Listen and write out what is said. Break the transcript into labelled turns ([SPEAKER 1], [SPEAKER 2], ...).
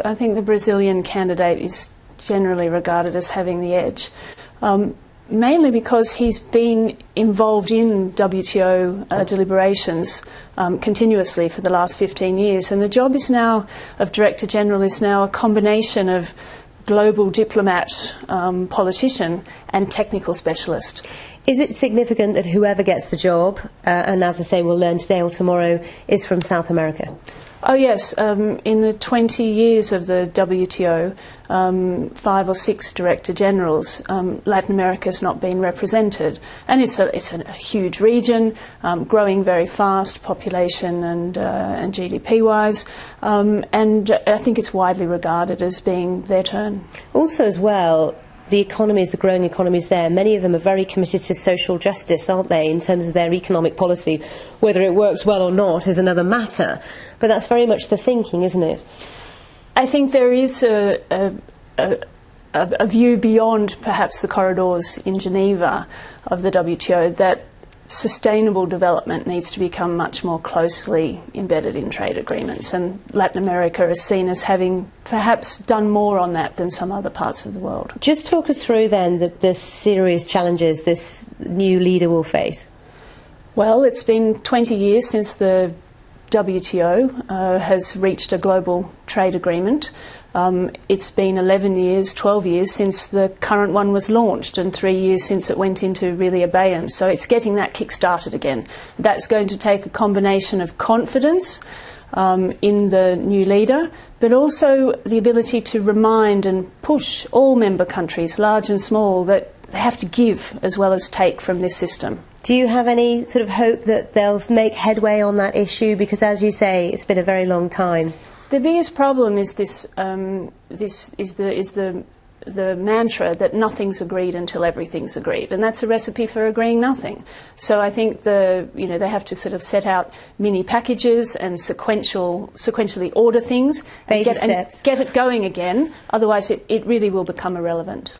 [SPEAKER 1] I think the Brazilian candidate is generally regarded as having the edge, mainly because he's been involved in WTO deliberations continuously for the last 15 years, and the job is now of Director General is now a combination of global diplomat, politician and technical specialist.
[SPEAKER 2] Is it significant that whoever gets the job, and as I say we'll learn today or tomorrow, is from South America?
[SPEAKER 1] Oh yes, in the 20 years of the WTO, 5 or 6 Director Generals, Latin America has not been represented, and it's a huge region, growing very fast, population and GDP-wise, and I think it's widely regarded as being their turn. Also as well, the economies, the growing economies there, many of them are very committed to social justice, aren't they, in terms of their economic policy. Whether it works well or not is another matter, but that's very much the thinking, isn't it? I think there is a view beyond perhaps the corridors in Geneva of the WTO that sustainable development needs to become much more closely embedded in trade agreements, and Latin America is seen as having perhaps done more on that than some other parts of the world. Just talk us through then the serious challenges this new leader will face. Well, it's been 20 years since the WTO has reached a global trade agreement. It's been 11 years, 12 years since the current one was launched, and 3 years since it went into really abeyance. So it's getting that kick-started again. That's going to take a combination of confidence in the new leader, but also the ability to remind and push all member countries, large and small, that they have to give as well as take from this system. Do you have any sort of hope that they'll make headway on that issue? Because, as you say, it's been a very long time. The biggest problem is the mantra that nothing's agreed until everything's agreed, and that's a recipe for agreeing nothing. So I think they have to sort of set out mini packages and sequentially order things and get it going again. Otherwise, it really will become irrelevant.